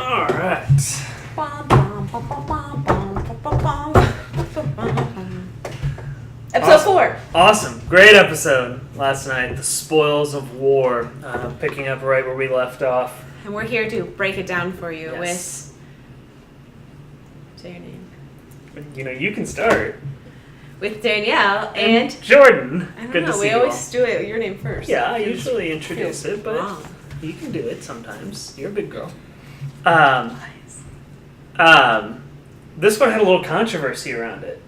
All right. Episode 4. Awesome. Great episode last night. The Spoils of War. Picking up right where we left off. And we're here to break it down for you Yes. with... Say your name. You know, you can start. With Danielle and... Jordan. I don't Good know, to see we you always all. do it your name first. Yeah, I usually introduce it, but wrong. you can do it sometimes. You're a big girl. This one had a little controversy around it.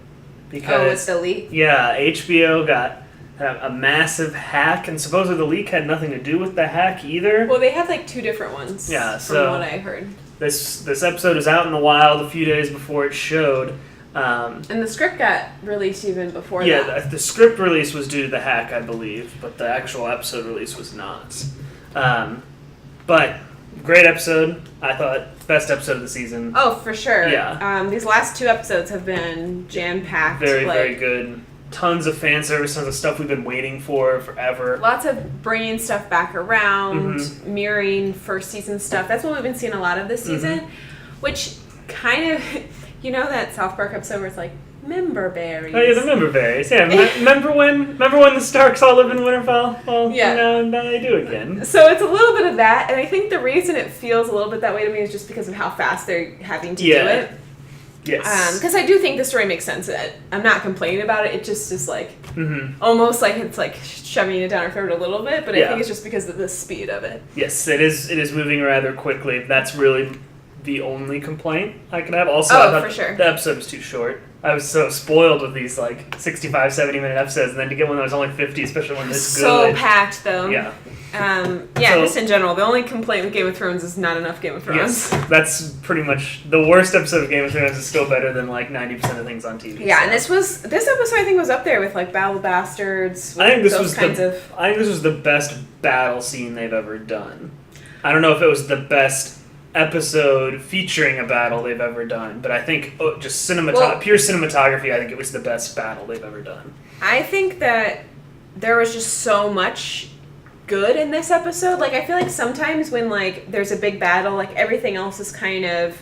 Because, it's the leak? Yeah, HBO got a massive hack, and supposedly the leak had nothing to do with the hack either. Well, they have like 2 different ones. Yeah, from so what I heard. This episode is out in the wild a few days before it showed. And the script got released even before that. Yeah, the script release was due to the hack, I believe, but the actual episode release was not. But great episode. I thought best episode of the season. Oh, for sure. Yeah. These last 2 episodes have been jam-packed. Very good. Tons of fan service, tons of stuff we've been waiting for forever. Lots of bringing stuff back around, mirroring first season stuff. That's what we've been seeing a lot of this season, which kind of, you know that South Park episode where it's like, member berries. Oh yeah, the member berries. Yeah, remember when the Starks all live in Winterfell? Well, yeah. now they do again. So it's a little bit of that, and I think the reason it feels a little bit that way to me is just because of how fast they're having to do it. Yes. Because I do think the story makes sense. I'm not complaining about it. It just is like, almost like it's like shoving it down our throat a little bit, but I think it's just because of the speed of it. Yes, it is moving rather quickly. That's really the only complaint I can have. Also, I thought for sure. the episode was too short. I was so spoiled with these like 65, 70-minute episodes, and then to get one that was only 50, especially one this So good. packed, though. Yeah. Just in general, the only complaint with Game of Thrones is not enough Game of Thrones. Yes, that's pretty much the worst episode of Game of Thrones is still better than like 90% of things on TV. Yeah, and this episode I think was up there with like Battle of Bastards. I think this was the best battle scene they've ever done. I don't know if it was the best episode featuring a battle they've ever done, but I think pure cinematography, I think it was the best battle they've ever done. I think that there was just so much good in this episode. Like, I feel like sometimes when like there's a big battle, like everything else is kind of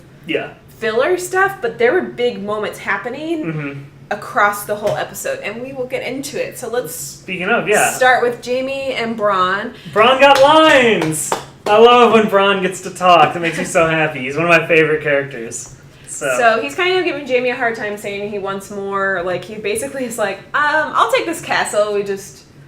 filler stuff, but there were big moments happening across the whole episode, and we will get into it. So let's start with Jaime and Bronn. Bronn got lines. I love when Bronn gets to talk. That makes me so happy. He's one of my favorite characters. So he's kind of giving Jaime a hard time, saying he wants more. Like, he basically is like, I'll take this castle.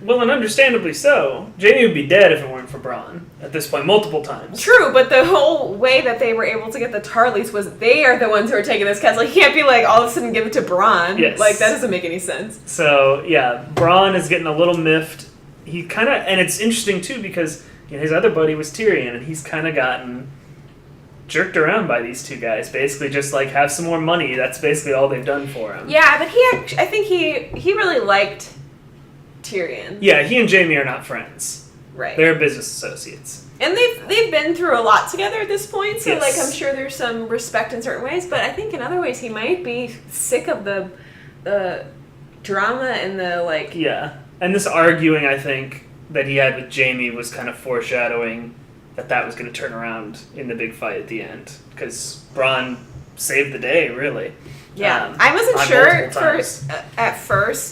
Well, and understandably so. Jaime would be dead if it weren't for Bronn at this point, multiple times. True, but the whole way that they were able to get the Tarleys was they are the ones who are taking this castle. He can't be like, all of a sudden give it to Bronn. Yes. Like, that doesn't make any sense. So, yeah, Bronn is getting a little miffed. He kind of, and it's interesting, too, because his other buddy was Tyrion, and he's kind of gotten jerked around by these two guys. Basically, just like, have some more money. That's basically all they've done for him. Yeah, but I think he really liked Tyrion. Yeah, he and Jaime are not friends. Right. They're business associates. And they've been through a lot together at this point, so Yes. like I'm sure there's some respect in certain ways, but I think in other ways he might be sick of the drama and the like. Yeah. And this arguing, I think, that he had with Jaime was kind of foreshadowing that was going to turn around in the big fight at the end. Because Bronn saved the day, really. Yeah. I wasn't sure at first.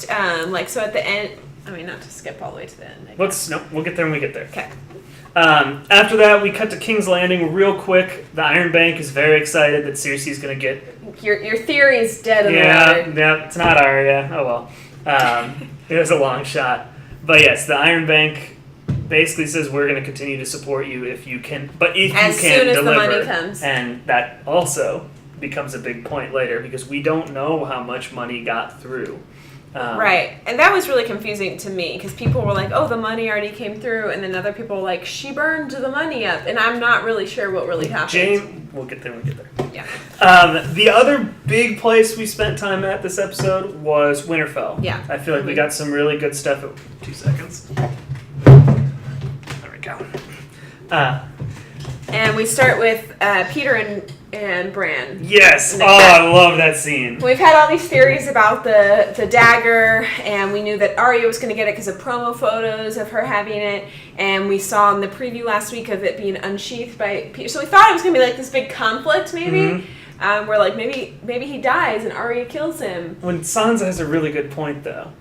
So at the end, I mean, not to skip all the way to the end. We'll get there when we get there. Okay. After that, we cut to King's Landing real quick. The Iron Bank is very excited that Cersei's going to get... Your theory is dead in the water. Yeah, it's not Arya. Oh, well. It was a long shot. But yes, the Iron Bank basically says we're going to continue to support you if you can, but if as you can soon as deliver. the money comes. And that also becomes a big point later because we don't know how much money got through. Right, and that was really confusing to me because people were like, "Oh, the money already came through," and then other people were like, "She burned the money up," and I'm not really sure what really happened. We'll get there. Yeah. The other big place we spent time at this episode was Winterfell. Yeah. I feel like we got some really good stuff. 2 seconds. There we go. And we start with Peter and and Bran. Yes. Oh, I love that scene. We've had all these theories about the dagger, and we knew that Arya was going to get it because of promo photos of her having it, and we saw in the preview last week of it being unsheathed by Peter. So we thought it was going to be like this big conflict, maybe. Where like maybe he dies and Arya kills him. When Sansa has a really good point, though.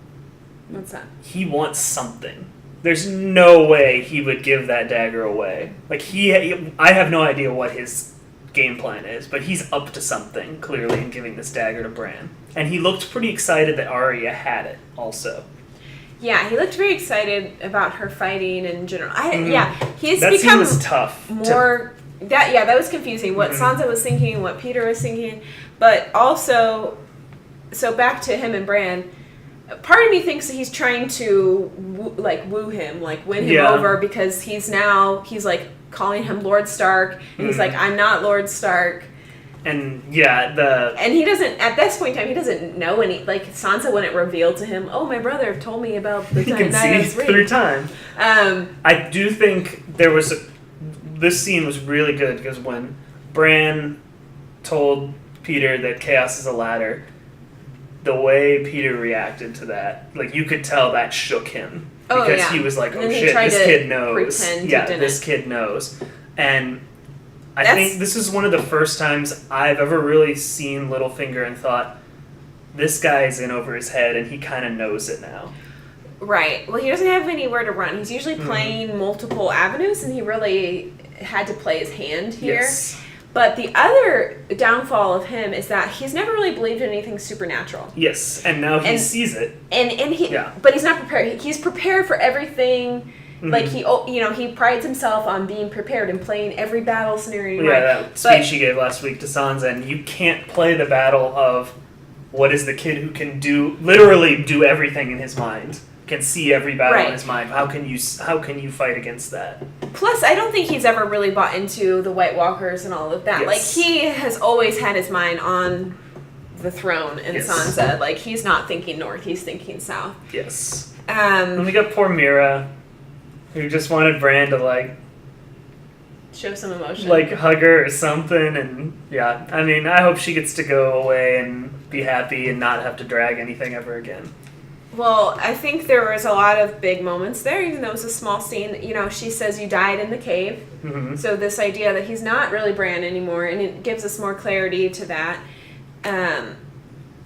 What's that? He wants something. There's no way he would give that dagger away. Like I have no idea what his game plan is, but he's up to something clearly in giving this dagger to Bran. And he looked pretty excited that Arya had it, also. Yeah, he looked very excited about her fighting in general. Yeah, he's that become scene was tough. More. That was confusing. What Sansa was thinking, what Peter was thinking, but also, so back to him and Bran. Part of me thinks that he's trying to woo him, like win him over, because he's like calling him Lord Stark, and he's like, I'm not Lord Stark. And and he doesn't, at this point in time, he doesn't know any, like Sansa wouldn't reveal to him, oh, my brother told me about the time. He can see through time. I do think this scene was really good, because when Bran told Peter that chaos is a ladder, the way Peter reacted to that, like you could tell that shook him. Because he was like, oh shit, this kid knows. This kid knows. And I think this is one of the first times I've ever really seen Littlefinger and thought, this guy's in over his head and he kind of knows it now. Right. Well, he doesn't have anywhere to run. He's usually playing multiple avenues, and he really had to play his hand here. Yes. But the other downfall of him is that he's never really believed in anything supernatural. Yes, and now he sees it. But he's not prepared. He's prepared for everything. Like he prides himself on being prepared and playing every battle scenario. Yeah, that speech he gave last week to Sansa, and you can't play the battle of what is the kid who can literally do everything in his mind. Can see every battle in his mind. How can you fight against that? Plus, I don't think he's ever really bought into the White Walkers and all of that. Yes. Like, he has always had his mind on the throne and Sansa. Like, he's not thinking north, he's thinking south. Yes. And we got poor Mira, who just wanted Bran to, like, show some emotion. Like, hug her or something. And, yeah, I mean, I hope she gets to go away and be happy and not have to drag anything ever again. Well, I think there was a lot of big moments there, even though it was a small scene. You know, she says you died in the cave. Mm-hmm. So this idea that he's not really Bran anymore, and it gives us more clarity to that. And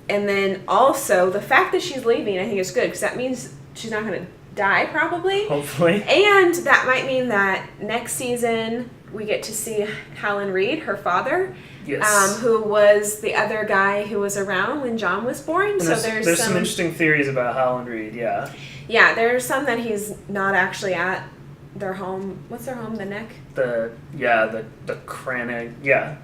then also, the fact that she's leaving, I think is good, because that means she's not going to die, probably. Hopefully. And that might mean that next season we get to see Howland Reed, her father. Yes. Who was the other guy who was around when Jon was born. And so there's some interesting theories about Howland Reed, yeah. Yeah, there's some that he's not actually at their home. What's their home? The Neck? The Crannig, yeah.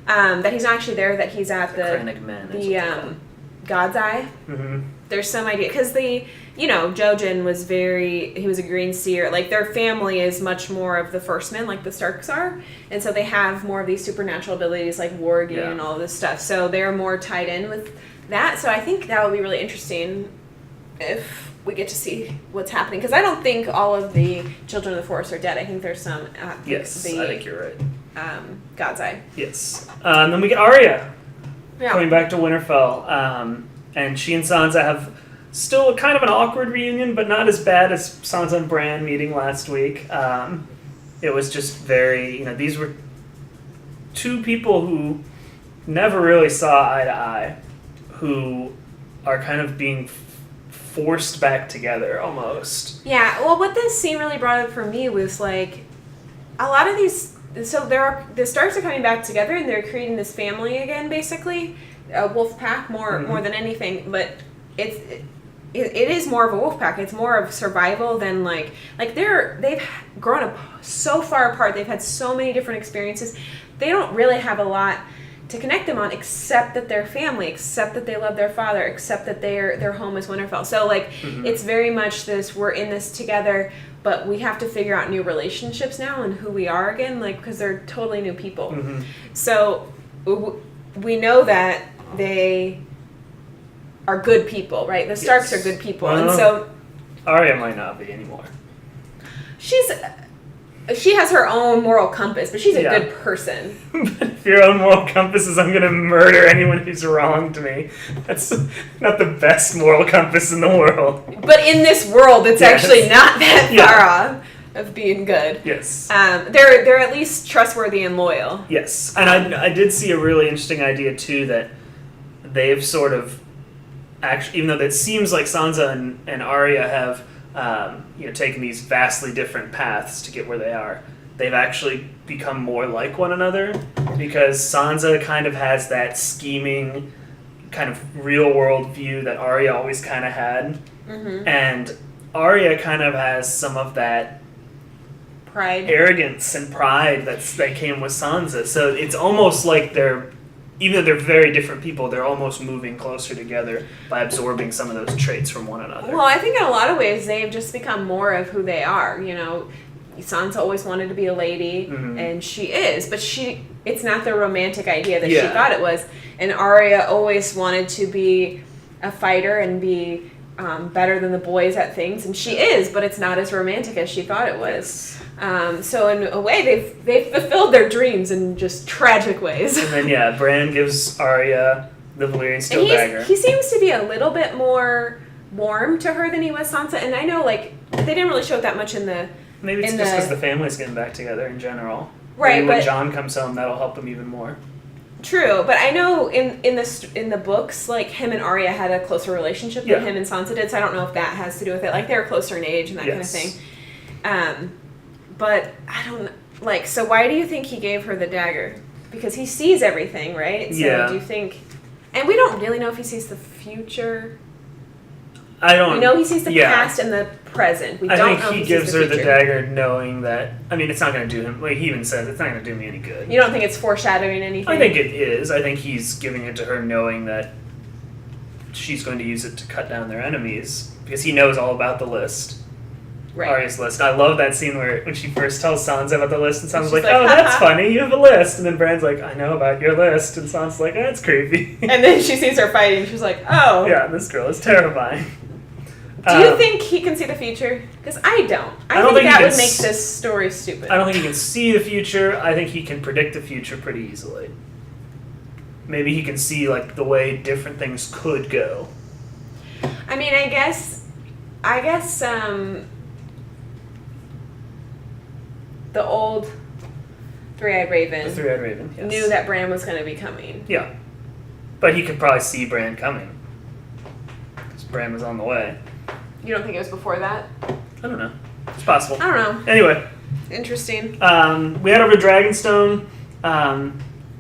That he's not actually there, that he's at the Crannig Men. God's Eye. Mm-hmm. There's some idea, because Jojen was he was a green seer. Like, their family is much more of the First Men, like the Starks are. And so they have more of these supernatural abilities, like warging and all this stuff. So they're more tied in with that. So I think that will be really interesting if we get to see what's happening. Because I don't think all of the Children of the Forest are dead. I think there's some at I think you're right. God's Eye. Yes. And then we get Arya coming back to Winterfell. And she and Sansa have still kind of an awkward reunion, but not as bad as Sansa and Bran meeting last week. It was just very, these were two people who never really saw eye to eye, who are kind of being forced back together almost. Yeah, well, what this scene really brought up for me was, like, a lot of these, so the Starks are coming back together and they're creating this family again, basically. A wolf pack more than anything, but it is more of a wolf pack. It's more of survival than like they've grown up so far apart. They've had so many different experiences. They don't really have a lot to connect them on, except that they're family, except that they love their father, except that their home is Winterfell. So it's very much this, we're in this together, but we have to figure out new relationships now and who we are again, because they're totally new people. Mm-hmm. So we know that they are good people, right? The Starks are good people. And so Arya might not be anymore. She's she has her own moral compass, but she's a good person. But if your own moral compass is I'm going to murder anyone who's wronged me, that's not the best moral compass in the world. But in this world, it's actually not that far off of being good. Yes. They're at least trustworthy and loyal. Yes. And I did see a really interesting idea, too, that they've sort of, actually, even though it seems like Sansa and Arya have taken these vastly different paths to get where they are, they've actually become more like one another, because Sansa kind of has that scheming kind of real world view that Arya always kind of had, and Arya kind of has some of that pride, arrogance and pride that came with Sansa. So it's almost like even though they're very different people, they're almost moving closer together by absorbing some of those traits from one another. Well, I think in a lot of ways they've just become more of who they are. Sansa always wanted to be a lady, and she is, but it's not the romantic idea that she thought it was. And Arya always wanted to be a fighter and be better than the boys at things, and she is, but it's not as romantic as she thought it was. So in a way, they've fulfilled their dreams in just tragic ways. And then Bran gives Arya the Valyrian steel dagger. He seems to be a little bit more warm to her than he was Sansa, and I know they didn't really show it that much in the. Maybe it's just because the family's getting back together in general. Right, maybe when Jon comes home, that'll help them even more. True, but I know in the books, him and Arya had a closer relationship than him and Sansa did, so I don't know if that has to do with it. They were closer in age and that kind of thing. But I don't so why do you think he gave her the dagger? Because he sees everything, right? So do you think? And we don't really know if he sees the future. I don't. We know he sees the past and the present. We don't know if he he gives her the dagger knowing that. I mean, it's not going to do him. He even says it's not going to do me any good. You don't think it's foreshadowing anything? I think it is. I think he's giving it to her knowing that she's going to use it to cut down their enemies, because he knows all about the list. Right. Arya's list. I love that scene when she first tells Sansa about the list, and Sansa's like, "Oh, that's funny. You have a list." And then Bran's like, "I know about your list," and Sansa's like, "That's creepy." And then she sees her fighting, and she's like, "Oh, yeah, this girl is terrifying." Do you think he can see the future? Because I don't. I think that would make this story stupid. I don't think he can see the future. I think he can predict the future pretty easily. Maybe he can see the way different things could go. I mean, I guess the old Three-Eyed Raven. Yes. Knew that Bran was going to be coming. Yeah, but he could probably see Bran coming, because Bran was on the way. You don't think it was before that? I don't know. It's possible. I don't know. Anyway. Interesting. We head over to Dragonstone.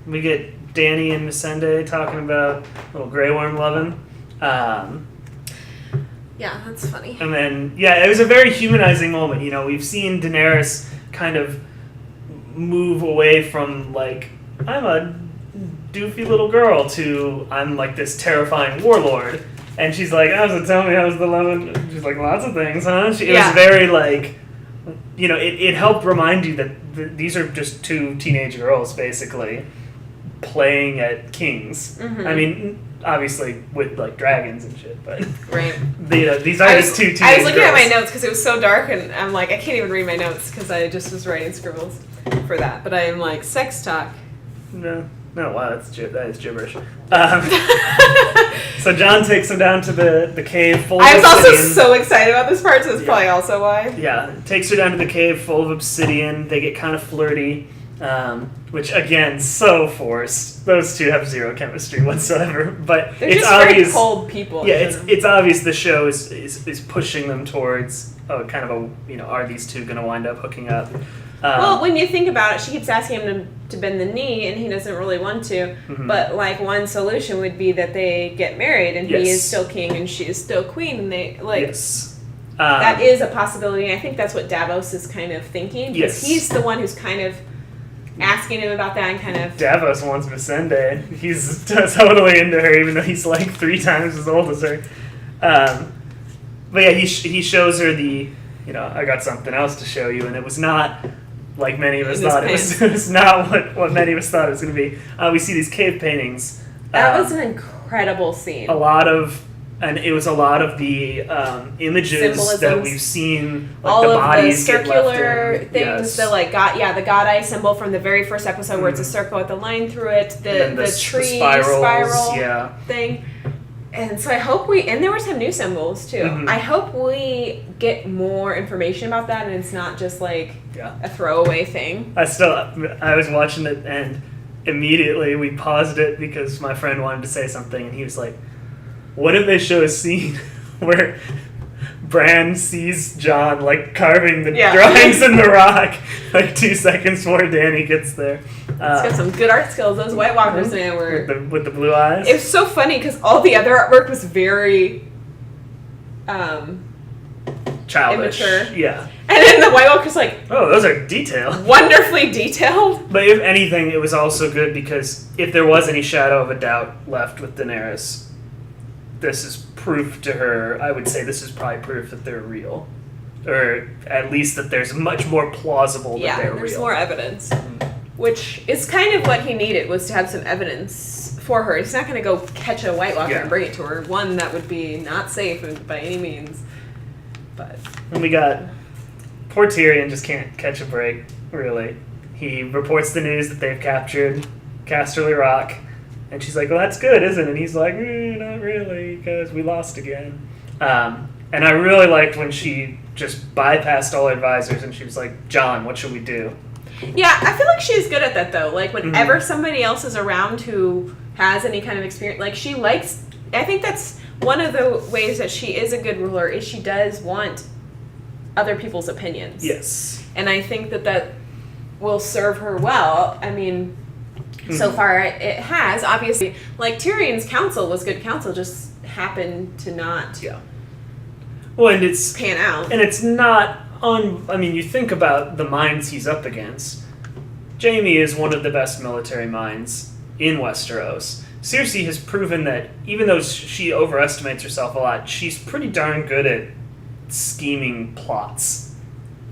We get Dany and Missandei talking about little Grey Worm loving. Yeah, that's funny. And then, it was a very humanizing moment. We've seen Daenerys kind of move away from, I'm a doofy little girl to I'm, this terrifying warlord. And she's like, so tell me, how's the lemon? She's like, lots of things, huh? It was very, it helped remind you that these are just two teenage girls, basically, playing at kings. Mm-hmm. I mean, obviously, with, dragons and shit, but... Right. These are just two teenage girls. I was looking at my notes because it was so dark, and I'm like, I can't even read my notes because I just was writing scribbles for that. But I am like, sex talk. No, wow, that is gibberish. So Jon takes him down to the cave full of obsidian. I was also so excited about this part, so that's probably also why. Yeah, takes her down to the cave full of obsidian. They get kind of flirty, which, again, so forced. Those two have zero chemistry whatsoever. But they're it's just obvious, very cold people. Yeah, it's obvious the show is pushing them towards are these two going to wind up hooking up? Well, when you think about it, she keeps asking him to bend the knee, and he doesn't really want to. Mm-hmm. But one solution would be that they get married, and he is still king, and she is still queen, and they that is a possibility. And I think that's what Davos is kind of thinking, because he's the one who's kind of asking him about that, and kind of Davos wants Missandei. He's totally into her, even though he's 3 times as old as her. But yeah, he shows her the I got something else to show you, and it was not. Like many of us thought it was not what many of us thought it was going to be. We see these cave paintings. That was an incredible scene. A lot of And it was a lot of the images Symbolisms. that we've seen, like all the of bodies the circular get left in. things, Yes. the like the god eye symbol from the very first episode where it's a circle with a line through it, the tree spiral thing. And so I hope and there were some new symbols too. Mm-hmm. I hope we get more information about that and it's not just like a throwaway thing. I was watching it and immediately we paused it because my friend wanted to say something and he was like, what if they show a scene where Bran sees Jon like carving the drawings in the rock like 2 seconds before Dany gets there? He's got some good art skills. Those White Walkers man were with the blue eyes. It was so funny because all the other artwork was very childish, immature. Yeah. And then the White Walker's like, oh, those are detailed, wonderfully detailed. But if anything, it was also good because if there was any shadow of a doubt left with Daenerys, this is proof to her. I would say this is probably proof that they're real. Or at least that there's much more plausible that they're real. Yeah, there's more evidence. Which is kind of what he needed, was to have some evidence for her. He's not going to go catch a White Walker and bring it to her. One, that would be not safe by any means. But and we got... Poor Tyrion just can't catch a break, really. He reports the news that they've captured Casterly Rock. And she's like, well, that's good, isn't it? And he's like, not really, because we lost again. And I really liked when she just bypassed all advisors and she was like, Jon, what should we do? Yeah, I feel like she's good at that, though. Like, whenever somebody else is around who has any kind of experience, like, she likes... I think that's one of the ways that she is a good ruler, is she does want other people's opinions. Yes. And I think that will serve her well. I mean... So far, it has. Obviously, like, Tyrion's counsel was good counsel, just happened to not well, and it's pan out. And it's not I mean, you think about the minds he's up against. Jaime is one of the best military minds in Westeros. Cersei has proven that even though she overestimates herself a lot, she's pretty darn good at scheming plots.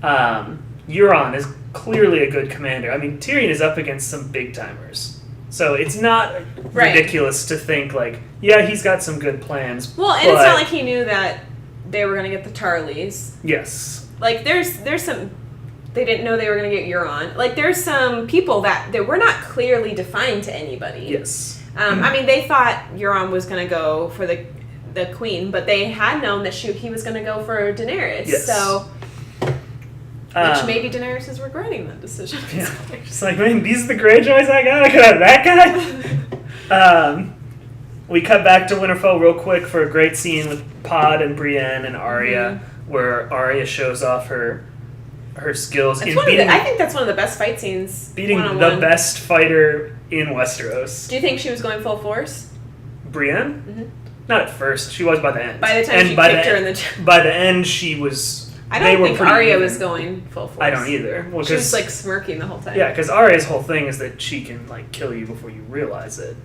Euron is clearly a good commander. I mean, Tyrion is up against some big timers. So it's not ridiculous to think, like, yeah, he's got some good plans. Well, and it's not like he knew that they were going to get the Tarleys. Yes. Like, there's some... They didn't know they were going to get Euron. Like, there's some people that were not clearly defined to anybody. Yes. I mean, they thought Euron was going to go for the queen, but they had known that he was going to go for Daenerys. Yes. So... Which maybe Daenerys is regretting that decision. Yeah. Just like, man, these are the Greyjoys I got? I could have that guy? We cut back to Winterfell real quick for a great scene with Pod and Brienne and Arya, where Arya shows off her skills in beating... I think that's one of the best fight scenes. Beating the best fighter in Westeros. Do you think she was going full force? Brienne? Mm-hmm. Not at first. She was by the end. By the time she kicked her in the... By the end, she was... I don't think Arya was going full force. I don't either. Well, she was like smirking the whole time. Yeah, because Arya's whole thing is that she can like kill you before you realize it.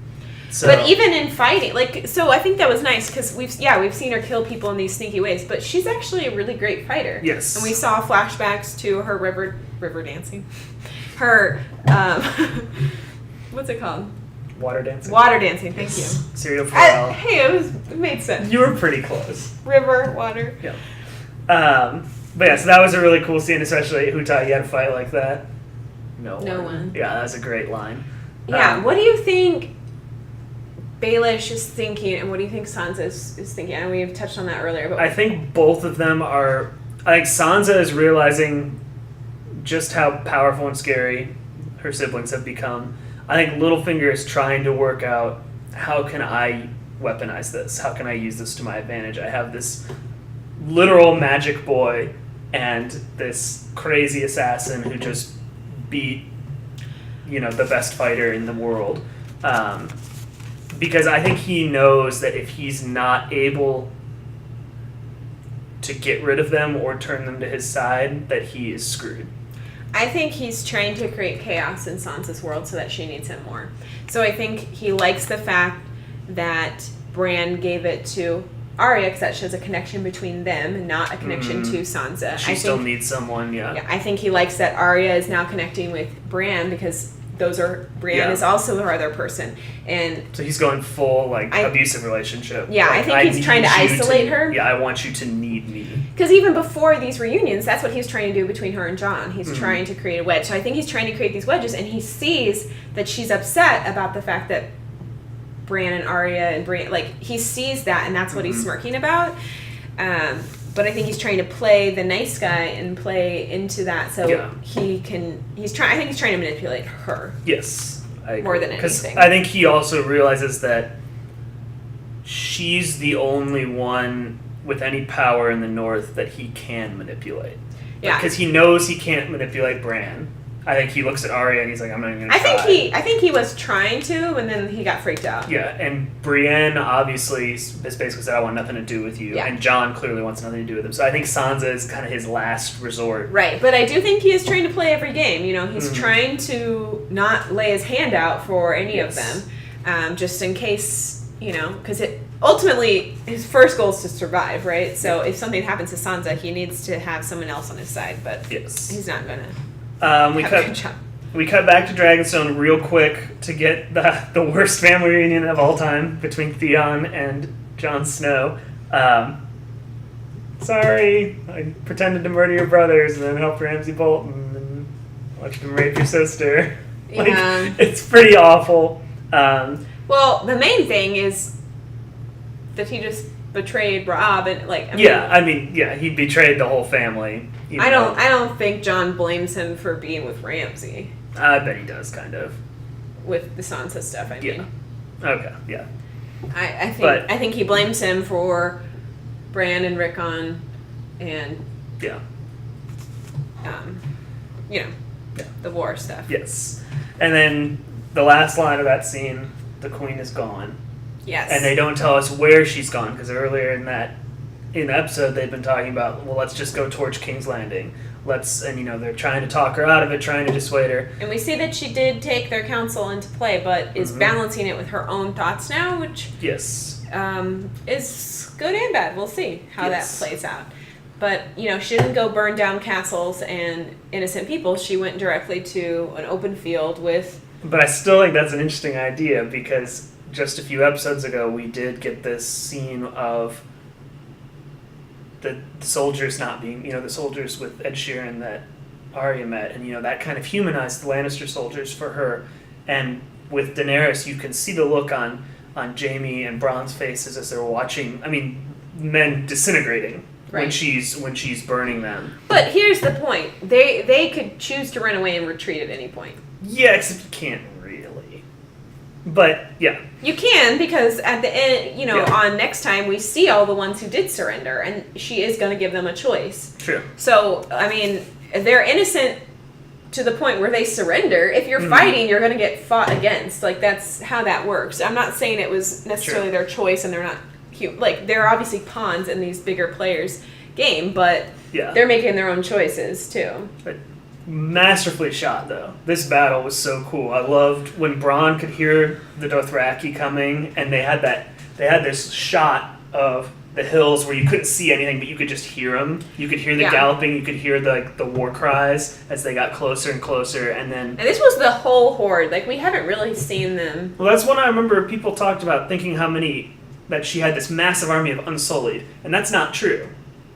So. But even in fighting, like, so I think that was nice because we've seen her kill people in these sneaky ways. But she's actually a really great fighter. Yes. And we saw flashbacks to her river dancing. Her what's it called? Water dancing. Water dancing. Thank you. Serial Pharrell. Hey, it made sense. You were pretty close. River, water. Yeah. But yeah, so that was a really cool scene, especially who taught you how to fight like that? No one. Yeah, that was a great line. Yeah, what do you think Baelish is thinking, and what do you think Sansa is thinking? I know we've touched on that earlier. But I think both of them are... I think Sansa is realizing just how powerful and scary her siblings have become. I think Littlefinger is trying to work out, how can I weaponize this? How can I use this to my advantage? I have this literal magic boy and this crazy assassin who just beat, the best fighter in the world. Because I think he knows that if he's not able to get rid of them or turn them to his side, that he is screwed. I think he's trying to create chaos in Sansa's world so that she needs him more. So I think he likes the fact that Bran gave it to Arya because that shows a connection between them and not a connection to Sansa. She still needs someone, yeah. Yeah, I think he likes that Arya is now connecting with Bran because Brienne is also her other person, and so he's going full abusive relationship. Yeah, I think he's trying to isolate her. Yeah, I want you to need me. Because even before these reunions, that's what he's trying to do between her and Jon. He's trying to create a wedge. So I think he's trying to create these wedges, and he sees that she's upset about the fact that Bran and Arya and Brienne, he sees that, and that's what he's smirking about. But I think he's trying to play the nice guy and play into that, so I think he's trying to manipulate her. Yes, I agree. More than anything. Because I think he also realizes that she's the only one with any power in the North that he can manipulate. Yeah. Because he knows he can't manipulate Bran. I think he looks at Arya and he's like, I'm not even going to try. I think he was trying to, and then he got freaked out. Yeah, and Brienne obviously has basically said, I want nothing to do with you. Yeah. And Jon clearly wants nothing to do with him. So I think Sansa is kind of his last resort. Right, but I do think he is trying to play every game. He's trying to not lay his hand out for any of them, just in case, because ultimately his first goal is to survive, right? So if something happens to Sansa, he needs to have someone else on his side, but he's not going to. We cut back to Dragonstone real quick to get the worst family reunion of all time between Theon and Jon Snow. Sorry, I pretended to murder your brothers and then helped Ramsay Bolton and watched him rape your sister. It's pretty awful. Well, the main thing is that he just betrayed Robb and he betrayed the whole family. I don't think Jon blames him for being with Ramsay. I bet he does, kind of. With the Sansa stuff, I mean. Yeah. Okay, yeah. I think he blames him for Bran and Rickon and the war stuff. Yes. And then the last line of that scene, the queen is gone. Yes. And they don't tell us where she's gone, because earlier in the episode they've been talking about, well, let's just go torch King's Landing. They're trying to talk her out of it, trying to dissuade her. And we see that she did take their counsel into play, but is balancing it with her own thoughts now, which is good and bad. We'll see how that plays out. But, she didn't go burn down castles and innocent people. She went directly to an open field with... But I still think that's an interesting idea, because just a few episodes ago we did get this scene of the soldiers not being, the soldiers with Ed Sheeran that Arya met, and that kind of humanized the Lannister soldiers for her. And with Daenerys, you can see the look on Jaime and Bronn's faces as they're watching. Men disintegrating when she's burning them. But here's the point: they could choose to run away and retreat at any point. Yeah, except you can't really. But yeah. You can, because at the end, on next time, we see all the ones who did surrender, and she is going to give them a choice. True. So, they're innocent to the point where they surrender. If you're fighting, you're going to get fought against. That's how that works. I'm not saying it was necessarily their choice and they're not cute. They're obviously pawns in these bigger players' game, but they're making their own choices, too. But masterfully shot, though. This battle was so cool. I loved when Bronn could hear the Dothraki coming, and they had this shot of the hills where you couldn't see anything, but you could just hear them. You could hear the galloping. You could hear the war cries as they got closer and closer, and then... And this was the whole horde. We haven't really seen them. Well, that's one I remember people talked about, thinking that she had this massive army of Unsullied, and that's not true.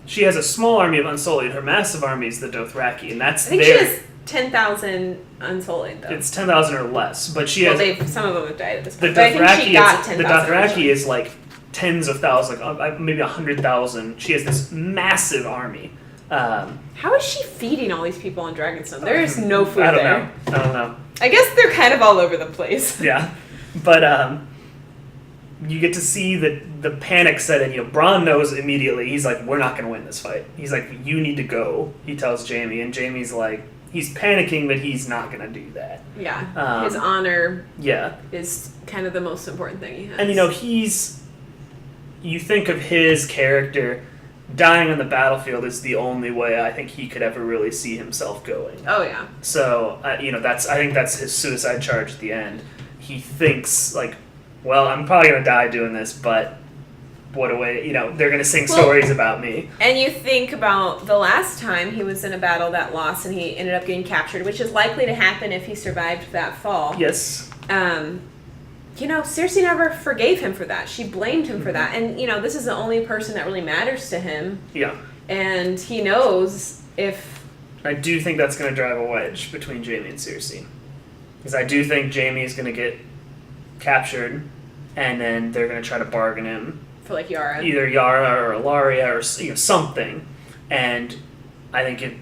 She has a small army of Unsullied. Her massive army is the Dothraki, and that's I think she has 10,000 Unsullied, though. It's 10,000 or less, but she has... Well, some of them have died at this point. I think she got 10,000. The Dothraki is tens of thousands, maybe 100,000. She has this massive army. How is she feeding all these people on Dragonstone? There is no food there. I don't know. I guess they're kind of all over the place. Yeah, but you get to see the panic set in. Bronn knows immediately. He's like, we're not going to win this fight. He's like, you need to go. He tells Jaime, and Jaime's like, he's panicking, but he's not going to do that. Yeah, his honor is kind of the most important thing he has. And, you think of his character, dying on the battlefield is the only way I think he could ever really see himself going. Oh, yeah. So, I think that's his suicide charge at the end. He thinks, well, I'm probably going to die doing this, but what a way, they're going to sing stories about me. And you think about the last time he was in a battle that lost and he ended up getting captured, which is likely to happen if he survived that fall. Yes. Cersei never forgave him for that. She blamed him for that. And, this is the only person that really matters to him. Yeah. And he knows if... I do think that's going to drive a wedge between Jaime and Cersei. Because I do think Jaime is going to get captured, and then they're going to try to bargain him. For, like, Yara. Either Yara or Ilaria or something. And I think if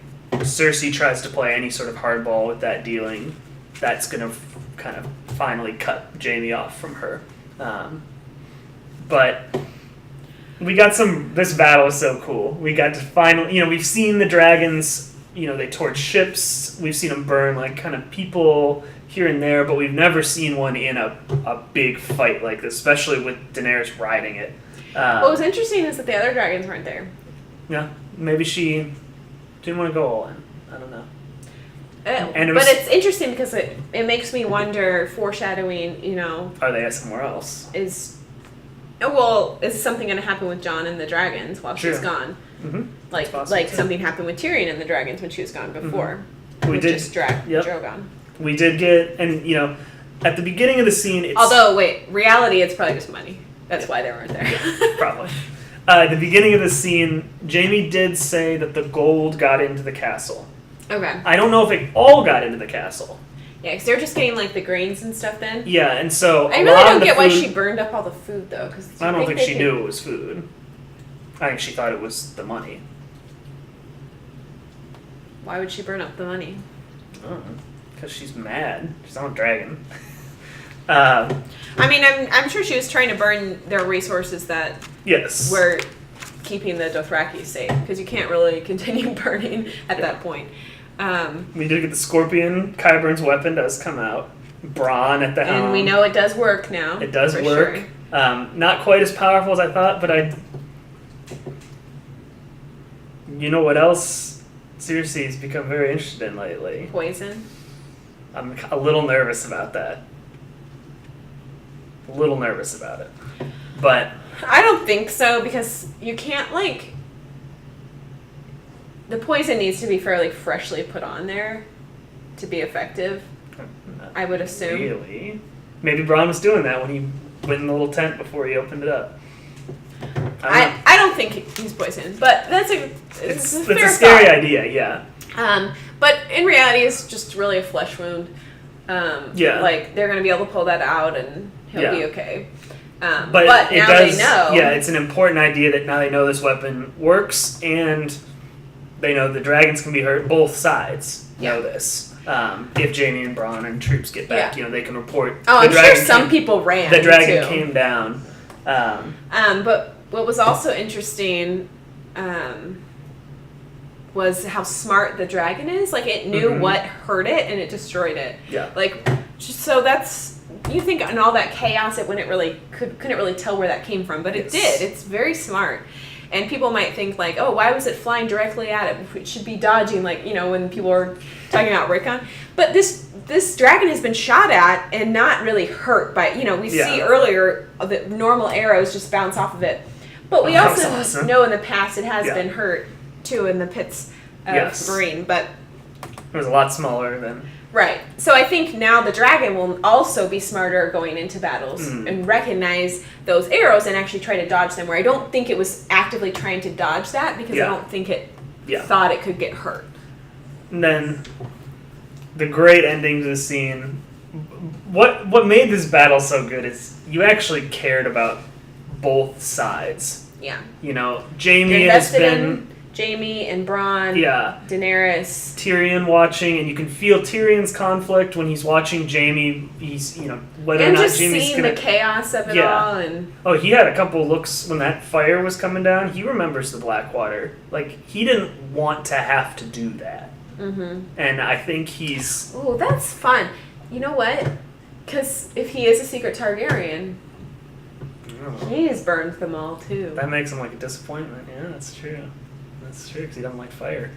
Cersei tries to play any sort of hardball with that dealing, that's going to kind of finally cut Jaime off from her. But we got this battle is so cool. We got to finally, we've seen the dragons, they torch ships. We've seen them burn like kind of people here and there, but we've never seen one in a big fight like this, especially with Daenerys riding it. What was interesting is that the other dragons weren't there. Yeah, maybe she didn't want to go all in. I don't know. But it's interesting because it makes me wonder, foreshadowing, Are they somewhere else? Is something going to happen with Jon and the dragons while she's gone? Mm-hmm. Like something happened with Tyrion and the dragons when she was gone before. Mm-hmm. We did just Drogon. We did get, and at the beginning of the scene, reality, it's probably just money. That's why they weren't there. Yeah, probably. At the beginning of the scene, Jaime did say that the gold got into the castle. Okay. I don't know if it all got into the castle. Yeah, because they're just getting, like, the grains and stuff then. Yeah, and so I really don't get why she burned up all the food, though. Cause I don't think she knew it was food. I think she thought it was the money. Why would she burn up the money? I don't know. Because she's mad. She's not a dragon. I'm sure she was trying to burn their resources that were keeping the Dothraki safe. Because you can't really continue burning at that point. We did get the Scorpion. Qyburn's weapon does come out. Bronn at the helm. And we know it does work now. It does work. Sure. Not quite as powerful as I thought, but you know what else Cersei's become very interested in lately? Poison. I'm a little nervous about that. A little nervous about it. But I don't think so, because you can't, the poison needs to be fairly freshly put on there to be effective, I would assume. Really? Maybe Bronn was doing that when he went in the little tent before he opened it up. I don't think he's poisoned, but it's a fair scary idea, yeah. But in reality, it's just really a flesh wound. Like, they're going to be able to pull that out and he'll be okay. But now they know. Yeah, it's an important idea that now they know this weapon works, and they know the dragons can be hurt. Both sides know this. If Jaime and Bronn and troops get back, they can report. Oh, I'm sure some people ran. The dragon came down. But what was also interesting was how smart the dragon is. Like, it knew what hurt it and it destroyed it. Yeah. Like, so that's, you think in all that chaos it couldn't really tell where that came from, but it did. It's very smart. And people might think, like, oh, why was it flying directly at it? It should be dodging, like, when people are talking about Rickon. But this dragon has been shot at and not really hurt by, we see earlier that normal arrows just bounce off of it. But we also know in the past it has been hurt, too, in the pits of Marine. But it was a lot smaller than... Right. So I think now the dragon will also be smarter going into battles and recognize those arrows and actually try to dodge them, where I don't think it was actively trying to dodge that, because I don't think it thought it could get hurt. And then the great ending to the scene. What made this battle so good is you actually cared about both sides. Yeah. Jaime has been... Jaime and Bronn, Daenerys, Tyrion watching, and you can feel Tyrion's conflict when he's watching Jaime. He's whether or not Jaime's seeing the chaos of it all, and he had a couple looks when that fire was coming down. He remembers the Blackwater. Like, he didn't want to have to do that, and I think he's. Oh, that's fun. You know what? Because if he is a secret Targaryen, he's burned them all too. That makes him like a disappointment. Yeah, that's true. That's true, because he doesn't like fire.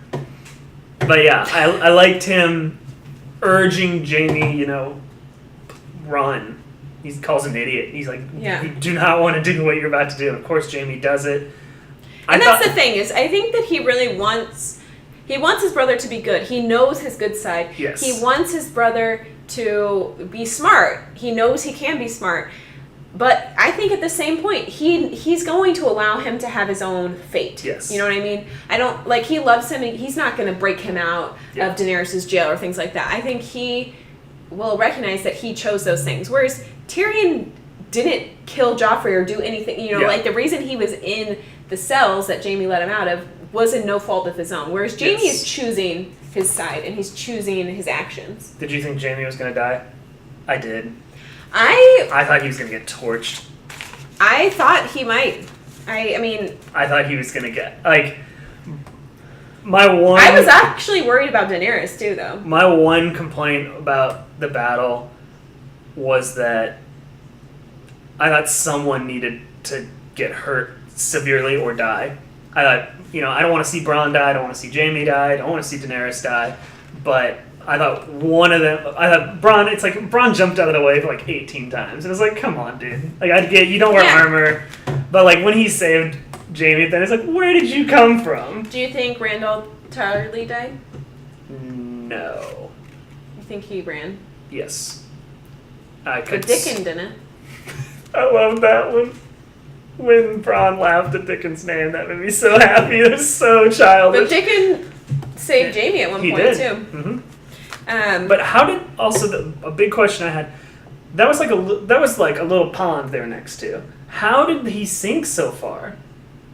But yeah, I liked him urging Jaime, run. he calls him an idiot. He's like, yeah. you do not want to do what you're about to do. And of course, Jamie does it. And that's the thing is, I think that he really wants his brother to be good. He knows his good side. Yes. He wants his brother to be smart. He knows he can be smart. But I think at the same point, he's going to allow him to have his own fate. Yes. You know what I mean? I don't, like, he loves him, and he's not going to break him out of Daenerys' jail or things like that. I think he will recognize that he chose those things. Whereas Tyrion didn't kill Joffrey or do anything. You know, like, the reason he was in the cells that Jaime let him out of was in no fault of his own. Whereas Jaime is choosing his side, and he's choosing his actions. Did you think Jaime was going to die? I did. I thought he was going to get torched. I thought he might. I mean... I thought he was going to get... Like, my one... I was actually worried about Daenerys, too, though. My one complaint about the battle was that I thought someone needed to get hurt severely or die. I thought, I don't want to see Bronn die, I don't want to see Jaime die, I don't want to see Daenerys die, but... I thought Bronn, it's like, Bronn jumped out of the way like 18 times. And it's like, come on, dude. Like, I get, you don't wear armor. But, like, when he saved Jaime, then it's like, where did you come from? Do you think Randall Tarly died? No. You think he ran? Yes. But Dickon didn't. I love that one. When Bronn laughed at Dickon's name, that made me so happy. It was so childish. But Dickon saved Jaime at one point, did. too. Mm-hmm. But how did a big question I had? That was like a little pond there next to. How did he sink so far?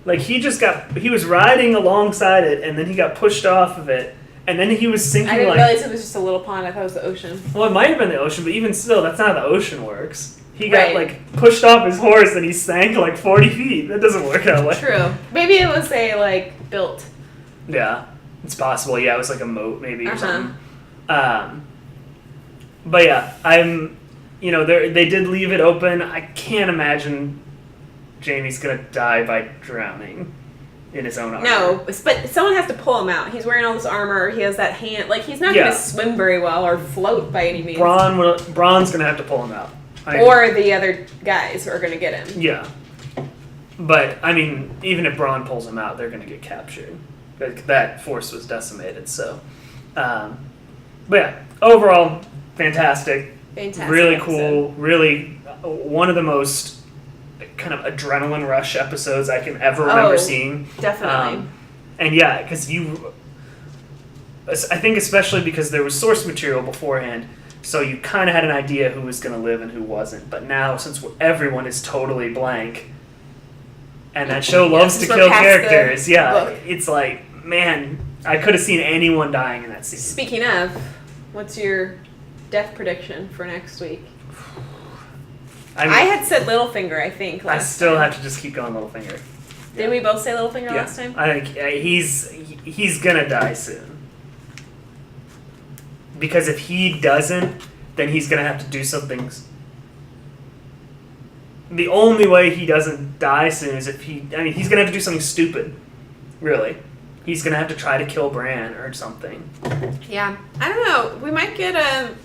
Like he was riding alongside it, and then he got pushed off of it, and then he was sinking. I didn't realize it was just a little pond. I thought it was the ocean. Well, it might have been the ocean, but even still, that's not how the ocean works. He got like pushed off his horse, and he sank like 40 feet. That doesn't work that way. True. Maybe it was built. Yeah, it's possible. Yeah, it was like a moat maybe or something. But yeah, they did leave it open. I can't imagine Jaime's gonna die by drowning in his own armor. No, but someone has to pull him out. He's wearing all this armor. He has that hand. Like, he's not gonna swim very well or float by any means. Bronn's gonna have to pull him out. Or the other guys are gonna get him. Yeah. But, I mean, even if Bronn pulls him out, they're gonna get captured. That force was decimated, so... But yeah, overall, fantastic. Really episode. cool. Really one of the most kind of adrenaline rush episodes I can ever remember seeing. Definitely. And yeah, because I think especially because there was source material beforehand, so you kind of had an idea who was going to live and who wasn't. But now, since everyone is totally blank, and that show loves to kill characters, it's like, man, I could have seen anyone dying in that scene. Speaking of, what's your death prediction for next week? I had said Littlefinger, I think. I still have to just keep going Littlefinger. Did we both say Littlefinger last time? I think he's gonna die soon. Because if he doesn't, then he's gonna have to do something. The only way he doesn't die soon is if he's gonna have to do something stupid. Really. He's going to have to try to kill Bran or something. Yeah. I don't know. We might get a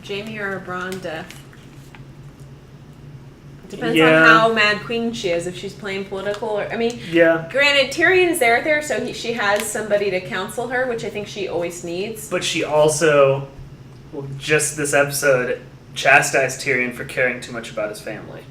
Jaime or a Bronn death. Depends on how mad queen she is, if she's playing political or... granted, Tyrion's there, so she has somebody to counsel her, which I think she always needs. But she also, just this episode, chastised Tyrion for caring too much about his family.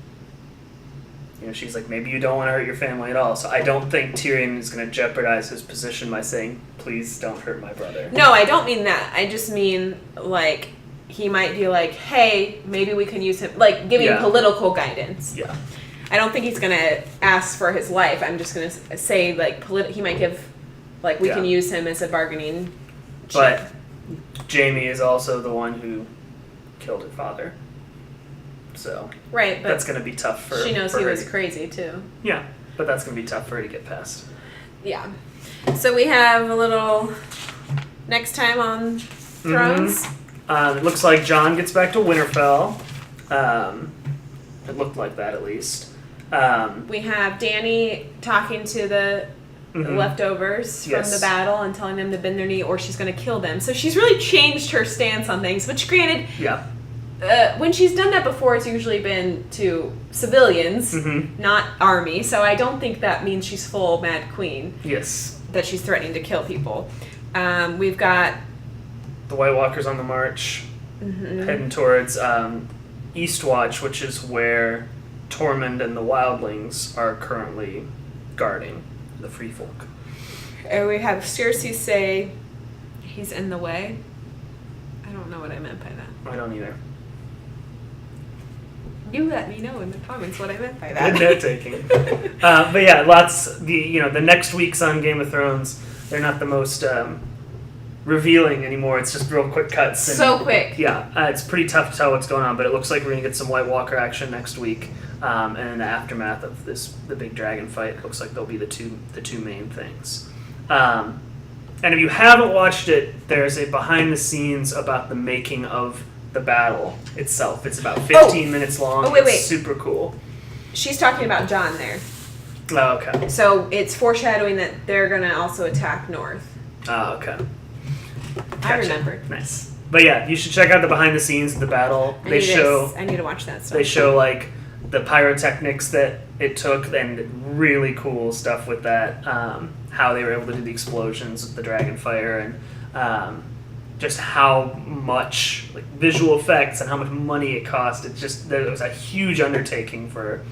She's like, maybe you don't want to hurt your family at all. So I don't think Tyrion is going to jeopardize his position by saying, please don't hurt my brother. No, I don't mean that. I just mean, like, he might be like, hey, maybe we can use him, like, giving political guidance. Yeah. I don't think he's going to ask for his life. I'm just going to say, like, he might give, like, we can use him as a bargaining chip. But Jaime is also the one who killed her father. So but that's going to be tough for her. She knows he was crazy, too. Yeah, but that's going to be tough for her to get past. Yeah. So we have a little next time on Thrones. It looks like Jon gets back to Winterfell. It looked like that, at least. We have Dany talking to the leftovers from the battle and telling them to bend their knee or she's going to kill them. So she's really changed her stance on things, which granted... Yeah. when she's done that before, it's usually been to civilians, not army. So I don't think that means she's full Mad Queen. Yes. That she's threatening to kill people. We've got the White Walkers on the march, heading towards Eastwatch, which is where Tormund and the Wildlings are currently guarding the Free Folk. And we have Cersei say he's in the way. I don't know what I meant by that. I don't either. You let me know in the comments what I meant by that. Good note taking. But yeah, the next weeks on Game of Thrones, they're not the most revealing anymore. It's just real quick cuts. And, so quick. Yeah, it's pretty tough to tell what's going on, but it looks like we're going to get some White Walker action next week. And in the aftermath of the big dragon fight, it looks like they'll be the two main things. And if you haven't watched it, there's a behind the scenes about the making of the battle itself. It's about 15 minutes long. Oh, wait. It's super cool. She's talking about Jon there. Oh, okay. So it's foreshadowing that they're going to also attack North. Oh, okay. I remember. Nice. But yeah, you should check out the behind the scenes of the battle. I need to watch that stuff. They show like the pyrotechnics that it took and really cool stuff with that. How they were able to do the explosions with the dragon fire and just how much like visual effects and how much money it cost. It was a huge undertaking for.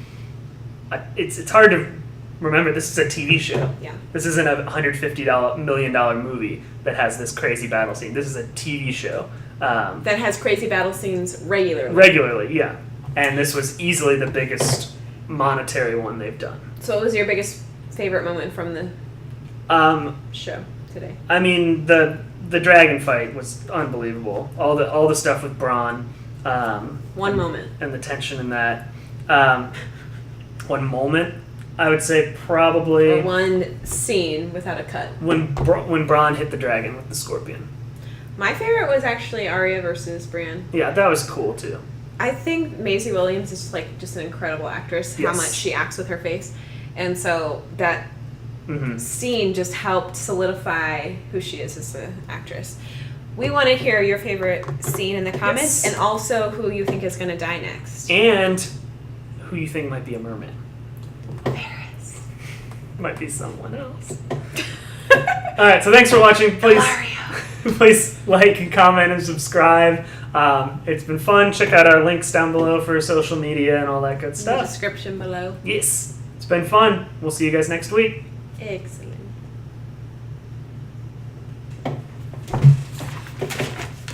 It's hard to remember. This is a TV show. Yeah. This isn't a $150 million movie that has this crazy battle scene. This is a TV show that has crazy battle scenes regularly. Regularly, yeah. And this was easily the biggest monetary one they've done. So what was your biggest favorite moment from the show today? I mean, the dragon fight was unbelievable. All the stuff with Bronn. One moment. And the tension in that. One moment, I would say probably... Or one scene without a cut. When Bronn hit the dragon with the scorpion. My favorite was actually Arya versus Bran. Yeah, that was cool too. I think Maisie Williams is just an incredible actress. Yes. How much she acts with her face, and so that scene just helped solidify who she is as an actress. We want to hear your favorite scene in the comments, and also who you think is going to die next, and who you think might be a merman. Varys. Might be someone else. All right, so thanks for watching. Please like and comment and subscribe. It's been fun. Check out our links down below for social media and all that good stuff. In the description below. Yes, it's been fun. We'll see you guys next week. Excellent.